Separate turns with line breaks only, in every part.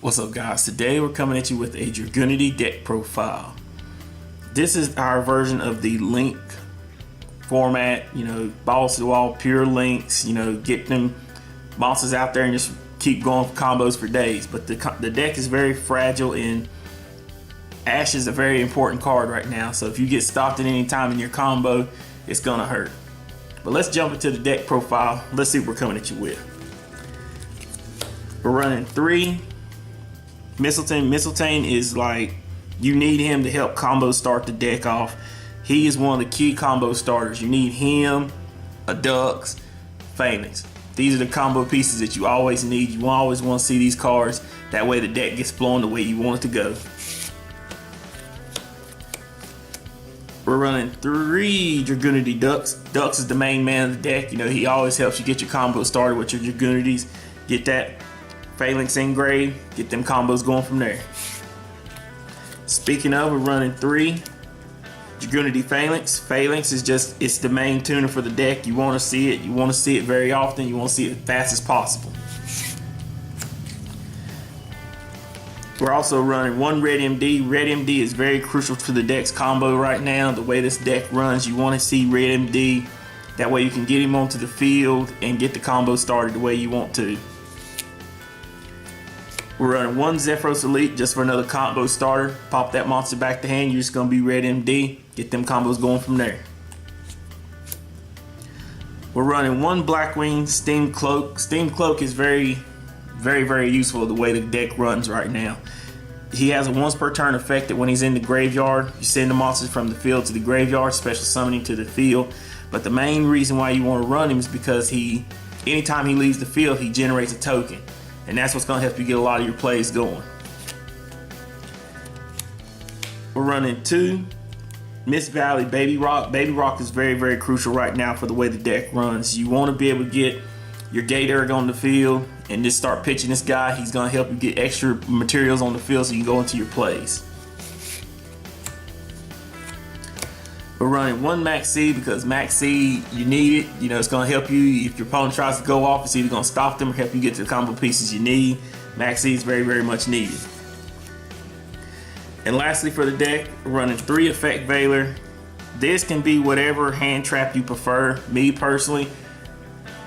What's up, guys? Today we're coming at you with a Dragunity deck profile. This is our version of the link format, balls to the wall, pure links, get them monsters out there and just keep going for combos for days. But the deck is very fragile, and Ash is a very important card right now, so if you get stopped at any time in your combo, it's gonna hurt. But let's jump into the deck profile. Let's see what we're coming at you with. We're running 3 Mistletoe. Mistletoe is like, you need him to help combo start the deck off. He is one of the key combo starters. You need him, a Dux, Phalanx. These are the combo pieces that you always need. You always want to see these cards. That way the deck gets flowing the way you want it to go. We're running 3 Dragunity Dux. Dux is the main man of the deck. He always helps you get your combo started with your Dragunities. Get that Phalanx engraved, get them combos going from there. Speaking of, we're running 3 Dragunity Phalanx. Phalanx is it's the main tuner for the deck. You want to see it. You want to see it very often. You want to see it as fast as possible. We're also running 1 Red MD. Red MD is very crucial to the deck's combo right now. The way this deck runs, you want to see Red MD. That way you can get him onto the field and get the combo started the way you want to. We're running 1 Zephyros Elite just for another combo starter. Pop that monster back to hand. You're just going to be Red MD. Get them combos going from there. We're running 1 Blackwing Steam Cloak. Steam Cloak is very useful the way the deck runs right now. He has a once per turn effect that when he's in the graveyard, you send the monsters from the field to the graveyard, special summoning to the field. But the main reason why you want to run him is because anytime he leaves the field, he generates a token. And that's what's going to help you get a lot of your plays going. We're running 2 Miss Valley Baby Rock. Baby Rock is very crucial right now for the way the deck runs. You want to be able to get your Gate Erg on the field and just start pitching this guy. He's going to help you get extra materials on the field so you can go into your plays. We're running 1 Max C because Max C, you need it. It's going to help you. If your opponent tries to go off, it's either going to stop them or help you get to the combo pieces you need. Max C is very much needed. And lastly for the deck, we're running 3 Effect Veiler. This can be whatever hand trap you prefer. Me personally,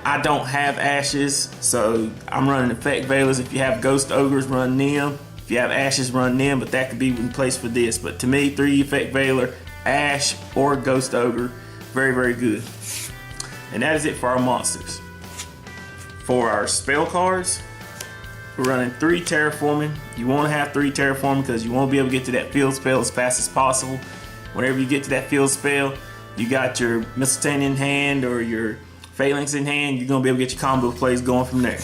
I don't have Ashes, so I'm running Effect Veilers. If you have Ghost Ogres, run them. If you have Ashes, run them, but that could be in place for this. But to me, 3 Effect Veiler, Ash, or Ghost Ogre, very good. And that is it for our monsters. For our spell cards, we're running 3 Terraforming. You want to have 3 Terraforming because you want to be able to get to that field spell as fast as possible. Whenever you get to that field spell, you got your Mistletoe in hand or your Phalanx in hand, you're going to be able to get your combo plays going from there.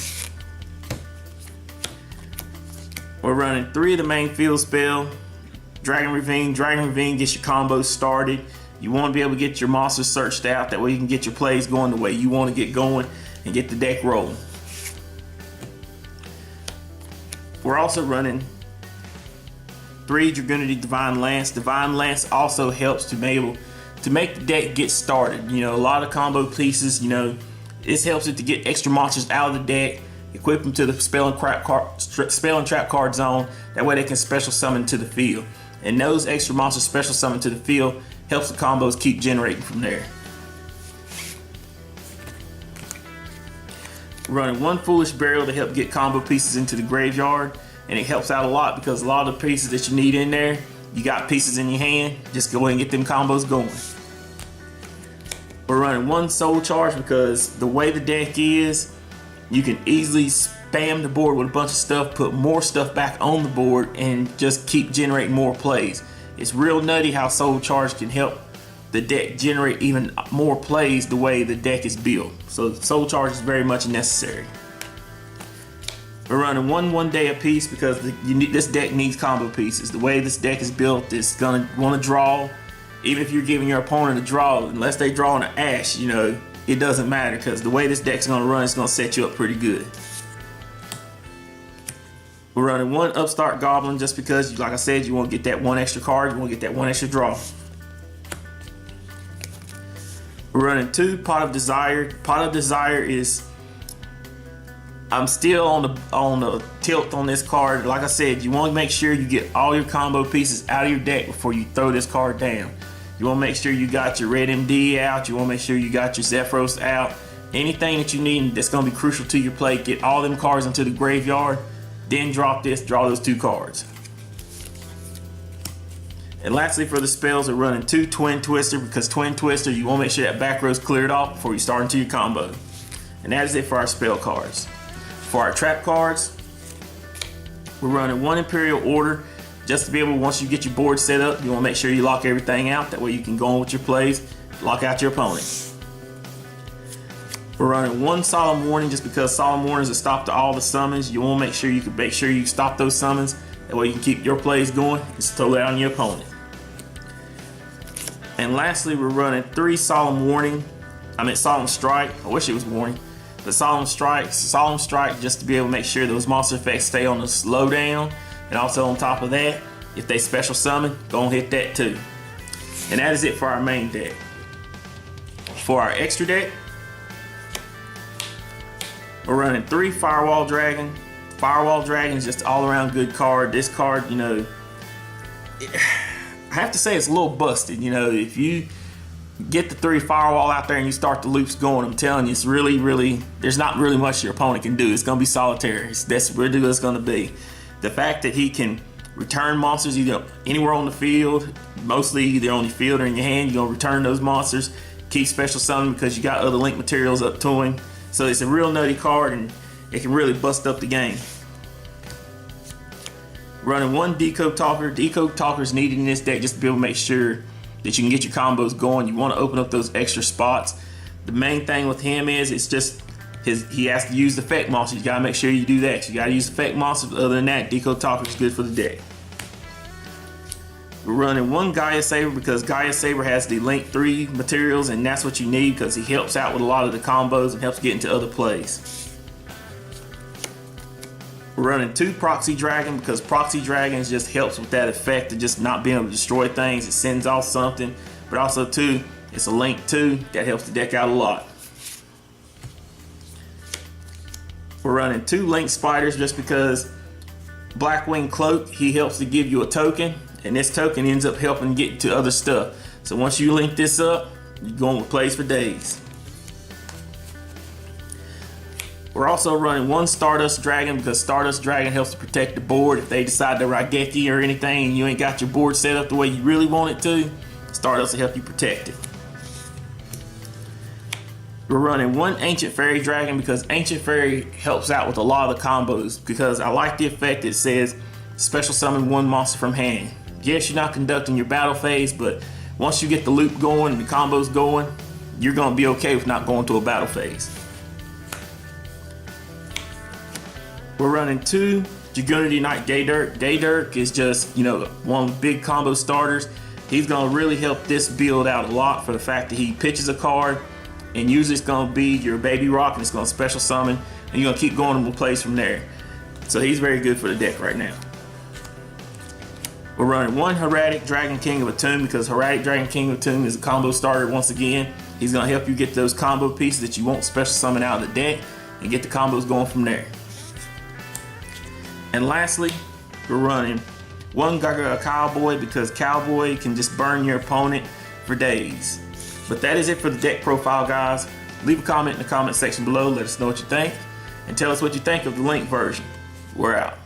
We're running 3 of the main field spell. Dragon Ravine. Dragon Ravine gets your combos started. You want to be able to get your monsters searched out. That way you can get your plays going the way you want to get going and get the deck rolling. We're also running 3 Dragunity Divine Lance. Divine Lance also helps to be able to make the deck get started. A lot of combo pieces, this helps it to get extra monsters out of the deck, equip them to the spell and trap card zone. That way they can special summon to the field. And those extra monsters special summon to the field helps the combos keep generating from there. Running 1 Foolish Burial to help get combo pieces into the graveyard. And it helps out a lot because a lot of the pieces that you need in there, you got pieces in your hand, just go ahead and get them combos going. We're running 1 Soul Charge because the way the deck is, you can easily spam the board with a bunch of stuff, put more stuff back on the board, and just keep generating more plays. It's real nutty how Soul Charge can help the deck generate even more plays the way the deck is built. So Soul Charge is very much necessary. We're running 1 day a piece because this deck needs combo pieces. The way this deck is built, it's gonna want to draw. Even if you're giving your opponent a draw, unless they draw on an Ash, it doesn't matter because the way this deck's gonna run, it's gonna set you up pretty good. We're running 1 Upstart Goblin just because, like I said, you want to get that 1 extra card, you want to get that 1 extra draw. We're running 2 Pot of Desire. Pot of Desire is I'm still on the tilt on this card. Like I said, you want to make sure you get all your combo pieces out of your deck before you throw this card down. You want to make sure you got your Red MD out. You want to make sure you got your Zephyros out. Anything that you need that's going to be crucial to your play, get all them cards into the graveyard. Then drop this, draw those 2 cards. And lastly, for the spells, we're running 2 Twin Twister, because Twin Twister, you want to make sure that back row's cleared off before you start into your combo. And that is it for our spell cards. For our trap cards, we're running 1 Imperial Order, just to be able, once you get your board set up, you want to make sure you lock everything out. That way you can go on with your plays, lock out your opponent. We're running 1 Solemn Warning, just because Solemn Warning is a stop to all the summons. You want to make sure you stop those summons. That way you can keep your plays going. It's totally on your opponent. And lastly, we're running 3 Solemn Strike. I wish it was Warning. The Solemn Strike just to be able to make sure those monster effects stay on the slowdown. And also on top of that, if they special summon, go and hit that too. And that is it for our main deck. For our extra deck, we're running 3 Firewall Dragon. Firewall Dragon is just all around good card. This card, you know, I have to say it's a little busted. You know, if you get the 3 Firewall out there and you start the loops going, I'm telling you, it's really, there's not really much your opponent can do. It's going to be solitary. That's really what it's going to be. The fact that he can return monsters either anywhere on the field, mostly either on the field or in your hand, you're going to return those monsters. Keep special summon because you got other link materials up to him. So it's a real nutty card and it can really bust up the game. Running 1 Decode Talker. Decode Talker is needed in this deck just to be able to make sure that you can get your combos going. You want to open up those extra spots. The main thing with him is it's just he has to use the effect monsters. You gotta make sure you do that. You gotta use effect monsters. Other than that, Decode Talker is good for the deck. We're running 1 Gaia Saber because Gaia Saber has the Link 3 materials, and that's what you need because he helps out with a lot of the combos and helps get into other plays. We're running 2 Proxy Dragon because Proxy Dragon just helps with that effect of just not being able to destroy things. It sends off something, but also too, it's a Link 2 that helps the deck out a lot. We're running 2 Link Spiders just because Blackwing Cloak, he helps to give you a token, and this token ends up helping get to other stuff. So once you link this up, you're going with plays for days. We're also running 1 Stardust Dragon because Stardust Dragon helps to protect the board. If they decide to Raigeki or anything and you ain't got your board set up the way you really want it to, Stardust will help you protect it. We're running 1 Ancient Fairy Dragon because Ancient Fairy helps out with a lot of the combos, because I like the effect that says special summon 1 monster from hand. Yes, you're not conducting your battle phase, but once you get the loop going and the combos going, you're going to be okay with not going to a battle phase. We're running 2 Dragunity Knight Gaydirk. Gaydirk is just, you know, one of the big combo starters. He's going to really help this build out a lot for the fact that he pitches a card, and usually it's going to be your Baby Rock, and it's going to special summon, and you're going to keep going with plays from there. So he's very good for the deck right now. We're running 1 Hieratic Dragon King of Atum because Hieratic Dragon King of Atum is a combo starter once again. He's going to help you get those combo pieces that you won't special summon out of the deck and get the combos going from there. And lastly, we're running 1 Gaga Cowboy because Cowboy can just burn your opponent for days. But that is it for the deck profile, guys. Leave a comment in the comment section below. Let us know what you think. And tell us what you think of the Link version. We're out.